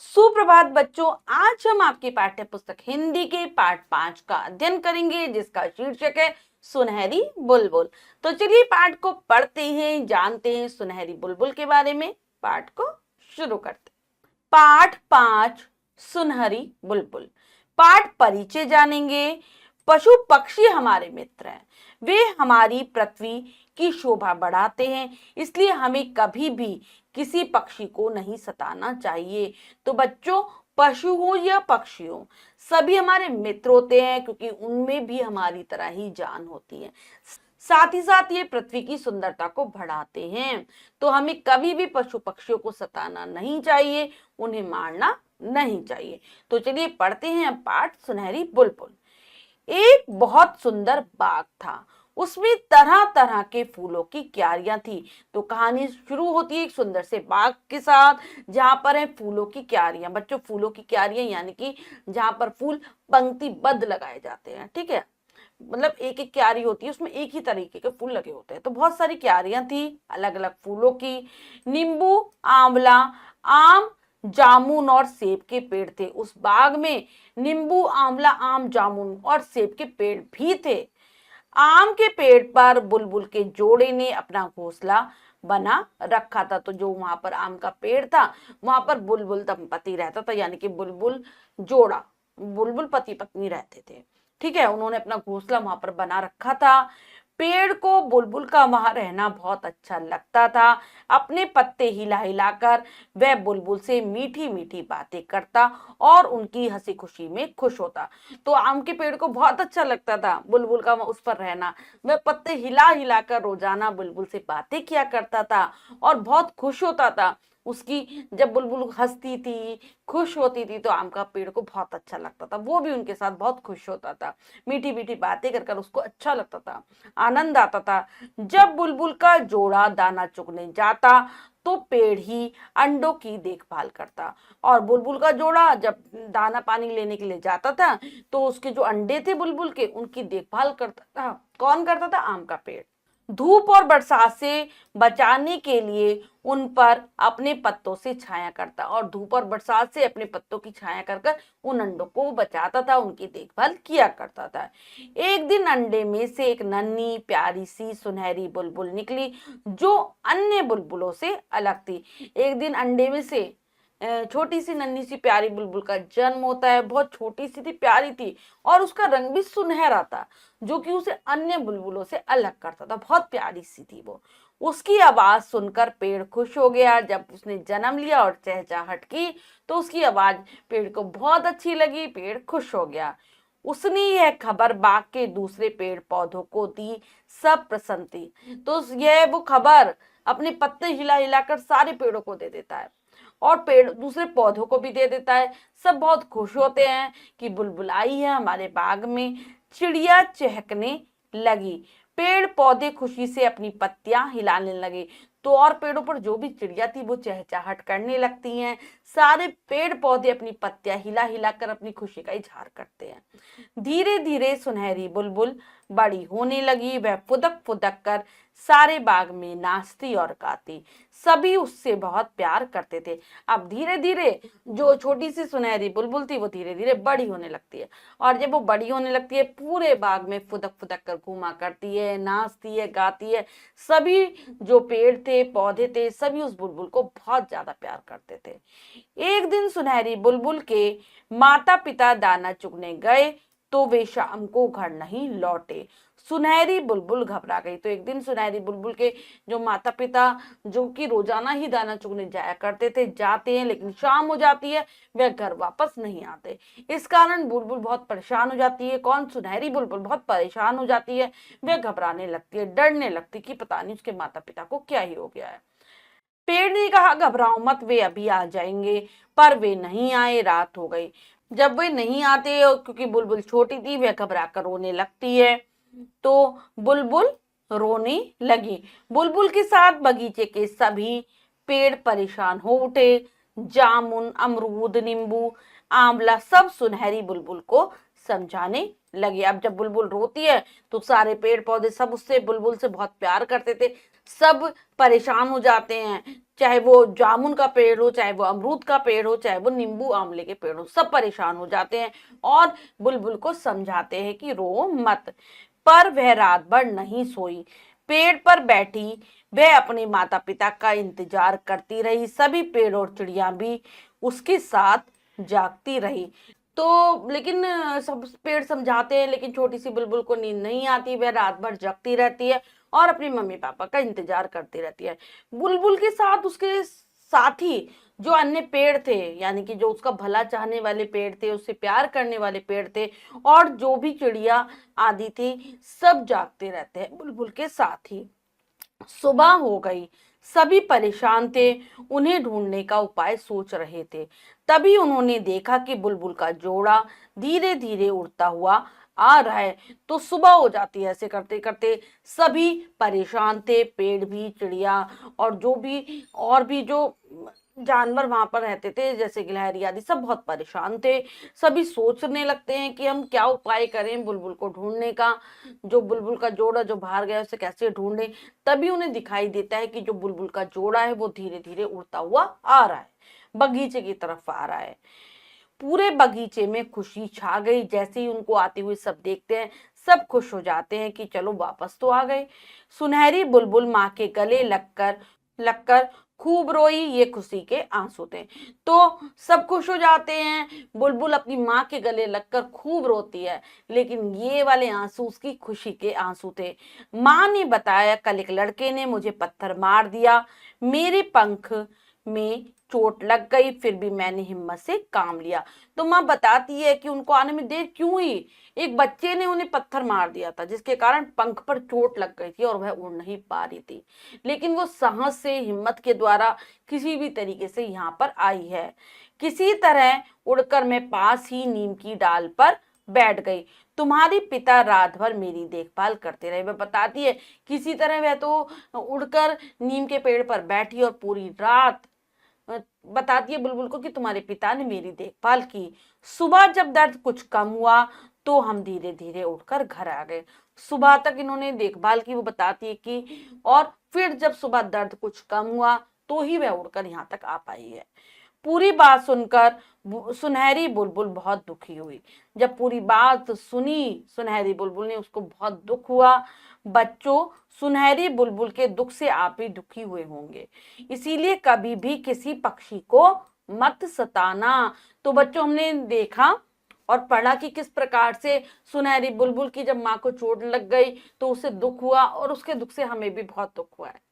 सुप्रभात बच्चों। आज हम आपकी पाठ्य पुस्तक हिंदी के पाठ 5 का अध्ययन करेंगे, जिसका शीर्षक है सुनहरी बुलबुल। तो चलिए पाठ को पढ़ते हैं, जानते हैं सुनहरी बुलबुल के बारे में। पाठ को शुरू करते हैं। पाठ 5 सुनहरी बुलबुल। पाठ परिचय जानेंगे। पशु पक्षी हमारे मित्र हैं, वे हमारी पृथ्वी की शोभा बढ़ाते हैं, इसलिए हमें कभी भी किसी पक्षी को नहीं सताना चाहिए। तो बच्चों, पशु हो या पक्षी हो, सभी हमारे मित्र होते हैं, क्योंकि उनमें भी हमारी तरह ही जान होती है। साथ ही साथ ये पृथ्वी की सुंदरता को बढ़ाते हैं। तो हमें कभी भी पशु पक्षियों को सताना नहीं चाहिए, उन्हें मारना नहीं चाहिए। तो चलिए पढ़ते हैं पाठ सुनहरी बुलबुल। एक बहुत सुंदर बाग था, उसमें तरह तरह के फूलों की क्यारियां थी। तो कहानी शुरू होती है एक सुंदर से बाग के साथ, जहां पर है फूलों की क्यारियां। बच्चों, फूलों की क्यारियां यानी कि जहां पर फूल पंक्तिबद्ध लगाए जाते हैं, ठीक है। मतलब एक एक क्यारी होती है, उसमें एक ही तरीके के फूल लगे होते हैं। तो बहुत सारी क्यारियां थी अलग अलग फूलों की। नींबू, आंवला, आम, जामुन और सेब के पेड़ थे। उस बाग में नींबू, आंवला, आम, जामुन और सेब के पेड़ भी थे। आम के पेड़ पर बुलबुल के जोड़े ने अपना घोंसला बना रखा था। तो जो वहां पर आम का पेड़ था, वहां पर बुलबुल दंपति रहता था, यानी कि बुलबुल जोड़ा, बुलबुल पति पत्नी रहते थे। ठीक है, उन्होंने अपना घोंसला वहां पर बना रखा था। पेड़ को बुलबुल का वहां रहना बहुत अच्छा लगता था। अपने पत्ते हिला हिलाकर वह बुलबुल से मीठी मीठी बातें करता और उनकी हंसी खुशी में खुश होता। तो आम के पेड़ को बहुत अच्छा लगता था बुलबुल का उस पर रहना। वह पत्ते हिला हिलाकर रोजाना बुलबुल से बातें किया करता था और बहुत खुश होता था। उसकी जब बुलबुल हंसती थी, खुश होती थी, तो आम का पेड़ को बहुत अच्छा लगता था। वो भी उनके साथ बहुत खुश होता था, मीठी मीठी बातें कर कर उसको अच्छा लगता था, आनंद आता था। जब बुलबुल का जोड़ा दाना चुगने जाता, तो पेड़ ही अंडों की देखभाल करता। और बुलबुल का जोड़ा जब दाना पानी लेने के लिए जाता था, तो उसके जो अंडे थे बुलबुल के, उनकी देखभाल करता था। कौन करता था? आम का पेड़। धूप और बरसात से बचाने के लिए उन पर अपने पत्तों से छाया करता, और धूप और बरसात से अपने पत्तों की छाया कर कर उन अंडों को बचाता था, उनकी देखभाल किया करता था। एक दिन अंडे में से एक नन्ही प्यारी सी सुनहरी बुलबुल निकली, जो अन्य बुलबुलों से अलग थी। एक दिन अंडे में से छोटी सी नन्ही सी प्यारी बुलबुल का जन्म होता है। बहुत छोटी सी थी, प्यारी थी, और उसका रंग भी सुनहरा था, जो कि उसे अन्य बुलबुलों से अलग करता था। बहुत प्यारी सी थी वो। उसकी आवाज सुनकर पेड़ खुश हो गया। जब उसने जन्म लिया और चहचहाट की, तो उसकी आवाज पेड़ को बहुत अच्छी लगी, पेड़ खुश हो गया। उसने यह खबर बाग के दूसरे पेड़ पौधों को दी, सब प्रसन्न थी। तो यह वो खबर अपने पत्ते हिला हिलाकर सारे पेड़ों को दे देता है, और पेड़ दूसरे पौधों को भी दे देता है। सब बहुत खुश होते हैं कि बुलबुल आई है हमारे बाग में। चिड़िया चहकने लगी, पेड़ पौधे खुशी से अपनी पत्तियां हिलाने लगे। तो और पेड़ों पर जो भी चिड़िया थी वो चहचहाट करने लगती हैं। सारे पेड़ पौधे अपनी पत्तियां हिला हिला कर अपनी खुशी का इजहार करते हैं। धीरे धीरे सुनहरी बुलबुल बड़ी होने लगी। वह फुदक फुदक कर सारे बाग में नाचती और गाती। सभी उससे बहुत प्यार करते थे। अब धीरे धीरे जो छोटी सी सुनहरी बुलबुल थी, वो धीरे धीरे बड़ी होने लगती है, और जब वो बड़ी होने लगती है, पूरे बाग में फुदक फुदक कर घूमा करती है, नाचती है, गाती है। सभी जो पेड़ थे, पौधे थे, सभी उस बुलबुल को बहुत ज्यादा प्यार करते थे। एक दिन सुनहरी बुलबुल के माता पिता दाना चुगने गए, तो वे शाम को घर नहीं लौटे। सुनहरी बुलबुल घबरा गई। तो एक दिन सुनहरी बुलबुल के जो माता पिता, जो कि रोजाना ही दाना चुगने जाया करते थे, जाते हैं, लेकिन शाम हो जाती है, वह घर वापस नहीं आते। इस कारण बुलबुल बहुत परेशान हो जाती है। कौन? सुनहरी बुलबुल बहुत परेशान हो जाती है। वह घबराने लगती है, डरने लगती कि पता नहीं उसके माता पिता को क्या ही हो गया है। पेड़ ने कहा, घबराओ मत, वे अभी आ जाएंगे। पर वे नहीं आए, रात हो गई। जब वे नहीं आते, और क्योंकि बुलबुल छोटी थी, वह घबरा कर रोने लगती है। तो बुलबुल रोने लगी। बुलबुल के साथ बगीचे के सभी पेड़ परेशान हो उठे। जामुन, अमरूद, नींबू, आंवला सब सुनहरी बुलबुल को समझाने लगे। अब जब बुलबुल रोती है, तो सारे पेड़ पौधे सब उससे, बुलबुल से बहुत प्यार करते थे। सब परेशान हो जाते हैं, चाहे वो जामुन का पेड़ हो, चाहे वो अमरूद का पेड़ हो, चाहे वो नींबू आंवले के पेड़ हो, सब परेशान हो जाते हैं और बुलबुल को समझाते हैं कि रो मत। पर वह रात भर नहीं सोई, पेड़ पर बैठी वह अपने माता पिता का इंतजार करती रही। सभी पेड़ और चिड़िया भी उसके साथ जागती रही। तो लेकिन सब पेड़ समझाते हैं, लेकिन छोटी सी बुलबुल को नींद नहीं आती, वह रात भर जगती रहती है और अपनी मम्मी पापा का इंतजार करती रहती है। बुलबुल के साथ उसके साथी जो अन्य पेड़ थे, यानी कि जो उसका भला चाहने वाले पेड़ थे, उससे प्यार करने वाले पेड़ थे, और जो भी चिड़िया आदि थी, सब जागते रहते हैं बुलबुल के साथ ही। सुबह हो गई, सभी परेशान थे, उन्हें ढूंढने का उपाय सोच रहे थे। तभी उन्होंने देखा कि बुलबुल का जोड़ा धीरे धीरे उड़ता हुआ आ रहा है। तो सुबह हो जाती है, ऐसे करते करते सभी परेशान थे, पेड़ भी, चिड़िया और जो भी और भी जो जानवर वहां पर रहते थे जैसे गिलहरी आदि, सब बहुत परेशान थे। सभी सोचने लगते हैं कि हम क्या उपाय करें बुलबुल को ढूंढने का, जो बुलबुल का जोड़ा जो बाहर गया उसे कैसे ढूंढें। तभी उन्हें दिखाई देता है कि जो बुलबुल का जोड़ा है वो धीरे धीरे उड़ता हुआ आ रहा है, बगीचे की तरफ आ रहा है। पूरे बगीचे में खुशी छा गई। जैसे ही उनको आते हुए सब देखते हैं, सब खुश हो जाते हैं कि चलो वापस तो आ गए। सुनहरी बुलबुल माँ के गले लगकर लगकर खूब रोई, ये खुशी के आंसू थे। तो सब खुश हो जाते हैं, बुलबुल अपनी माँ के गले लगकर खूब रोती है, लेकिन ये वाले आंसू उसकी खुशी के आंसू थे। माँ ने बताया, कल एक लड़के ने मुझे पत्थर मार दिया, मेरे पंख में चोट लग गई, फिर भी मैंने हिम्मत से काम लिया। तो माँ बताती है कि उनको आने में देर क्यों हुई, एक बच्चे ने उन्हें पत्थर मार दिया था जिसके कारण पंख पर चोट लग गई थी और वह उड़ नहीं पा रही थी, लेकिन वो साहस से, हिम्मत के द्वारा किसी भी तरीके से यहाँ पर आई है। किसी तरह उड़कर मैं पास ही नीम की डाल पर बैठ गई, तुम्हारे पिता रात भर मेरी देखभाल करते रहे। वह बताती है किसी तरह वह तो उड़कर नीम के पेड़ पर बैठी और पूरी रात बताती है बुलबुल को कि तुम्हारे पिता ने मेरी देखभाल की। सुबह जब दर्द कुछ कम हुआ तो हम धीरे धीरे उठकर घर आ गए। सुबह तक इन्होंने देखभाल की, वो बताती है कि, और फिर जब सुबह दर्द कुछ कम हुआ तो ही वह उड़कर यहाँ तक आ पाई है। पूरी बात सुनकर सुनहरी बुलबुल बहुत दुखी हुई। जब पूरी बात सुनी सुनहरी बुलबुल ने, उसको बहुत दुख हुआ। बच्चों, सुनहरी बुलबुल के दुख से आप भी दुखी हुए होंगे, इसीलिए कभी भी किसी पक्षी को मत सताना। तो बच्चों, हमने देखा और पढ़ा कि किस प्रकार से सुनहरी बुलबुल की जब माँ को चोट लग गई तो उसे दुख हुआ, और उसके दुख से हमें भी बहुत दुख हुआ है।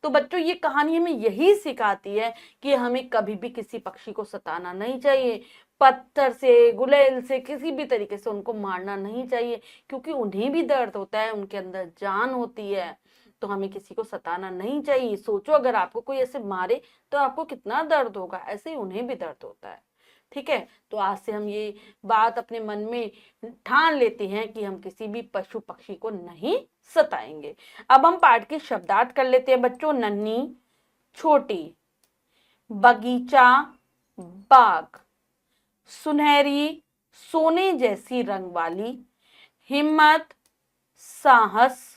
तो बच्चों, ये कहानी हमें यही सिखाती है कि हमें कभी भी किसी पक्षी को सताना नहीं चाहिए, पत्थर से, गुलेल से, किसी भी तरीके से उनको मारना नहीं चाहिए, क्योंकि उन्हें भी दर्द होता है, उनके अंदर जान होती है। तो हमें किसी को सताना नहीं चाहिए। सोचो, अगर आपको कोई ऐसे मारे तो आपको कितना दर्द होगा, ऐसे ही उन्हें भी दर्द होता है। ठीक है, तो आज से हम ये बात अपने मन में ठान लेते हैं कि हम किसी भी पशु पक्षी को नहीं सताएंगे। अब हम पाठ के शब्दार्थ कर लेते हैं बच्चों। नन्ही, छोटी, बगीचा, बाग, सुनहरी, सोने जैसी रंग वाली, हिम्मत, साहस,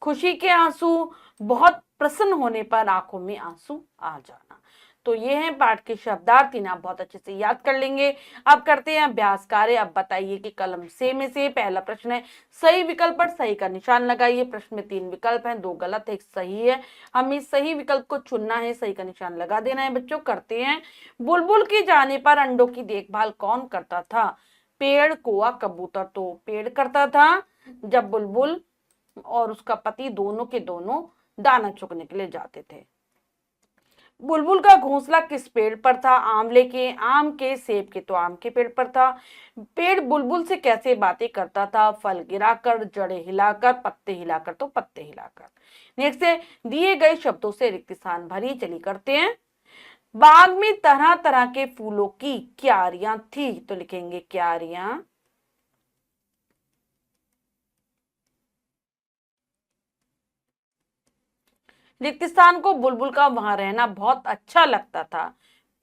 खुशी के आंसू, बहुत प्रसन्न होने पर आंखों में आंसू आ जाना। तो ये हैं पाठ के शब्दार्थ, इन्हें आप बहुत अच्छे से याद कर लेंगे। अब करते हैं अभ्यास कार्य। अब बताइए कि कलम से में से पहला प्रश्न है, सही विकल्प पर सही का निशान लगाइए। प्रश्न में 3 विकल्प हैं, 2 गलत है, 1 सही है। हमें सही विकल्प को चुनना है, सही का निशान लगा देना है। बच्चों, करते हैं। बुलबुल के जाने पर अंडों की देखभाल कौन करता था? पेड़, कौवा, कबूतर। तो पेड़ करता था, जब बुलबुल और उसका पति दोनों के दोनों दाना चुगने के लिए जाते थे। बुलबुल का घोंसला किस पेड़ पर था? आंवले के, आम के, सेब के। तो आम के पेड़ पर था। पेड़ बुलबुल से कैसे बातें करता था? फल गिराकर, जड़ें हिलाकर, पत्ते हिलाकर। तो पत्ते हिलाकर। नेक्स्ट है, दिए गए शब्दों से रिक्त स्थान भरी। चलिए करते हैं। बाग में तरह तरह के फूलों की क्यारियां थी। तो लिखेंगे क्यारियां। रिक्त स्थान को, बुलबुल का वहां रहना बहुत अच्छा लगता था।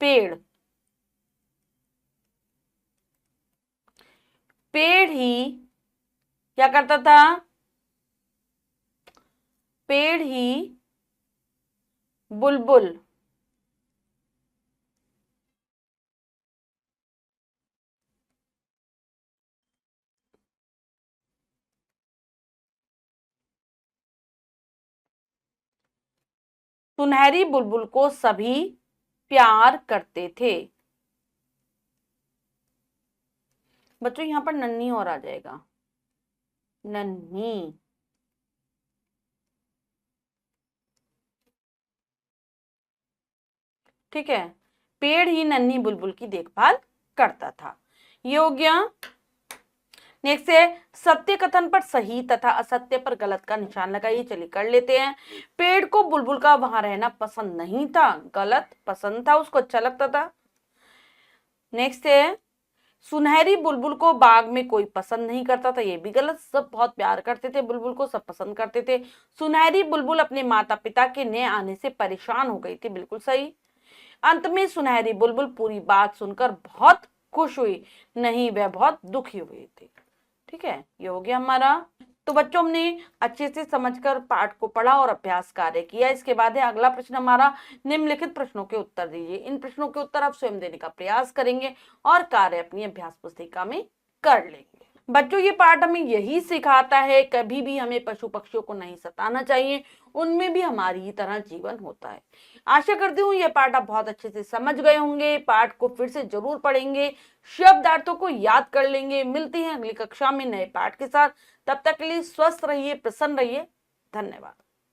पेड़, पेड़ ही क्या करता था? पेड़ ही बुलबुल। सुनहरी बुलबुल को सभी प्यार करते थे। बच्चों यहां पर नन्ही और आ जाएगा, नन्ही। ठीक है, पेड़ ही नन्ही बुलबुल की देखभाल करता था। ये हो गया। नेक्स्ट है सत्य कथन पर सही तथा असत्य पर गलत का निशान लगाइए। चलिए कर लेते हैं। पेड़ को बुलबुल का वहां रहना पसंद नहीं था, गलत। पसंद था, उसको अच्छा लगता था। नेक्स्ट है सुनहरी बुलबुल को बाग में कोई पसंद नहीं करता था, ये भी गलत। सब बहुत प्यार करते थे बुलबुल को, सब पसंद करते थे। सुनहरी बुलबुल अपने माता पिता के नए आने से परेशान हो गई थी, बिल्कुल सही। अंत में सुनहरी बुलबुल पूरी बात सुनकर बहुत खुश हुई, नहीं वह बहुत दुखी हुई थी। ठीक है, ये हो गया हमारा। तो बच्चों हमने अच्छे से समझकर पाठ को पढ़ा और अभ्यास कार्य किया। इसके बाद है अगला प्रश्न हमारा, निम्नलिखित प्रश्नों के उत्तर दीजिए। इन प्रश्नों के उत्तर आप स्वयं देने का प्रयास करेंगे और कार्य अपनी अभ्यास पुस्तिका में कर लेंगे। बच्चों ये पाठ हमें यही सिखाता है, कभी भी हमें पशु पक्षियों को नहीं सताना चाहिए, उनमें भी हमारी ही तरह जीवन होता है। आशा करती हूँ ये पाठ आप बहुत अच्छे से समझ गए होंगे। पाठ को फिर से जरूर पढ़ेंगे, शब्दार्थों को याद कर लेंगे। मिलती हैं अगली कक्षा में नए पाठ के साथ। तब तक के लिए स्वस्थ रहिए, प्रसन्न रहिए। धन्यवाद।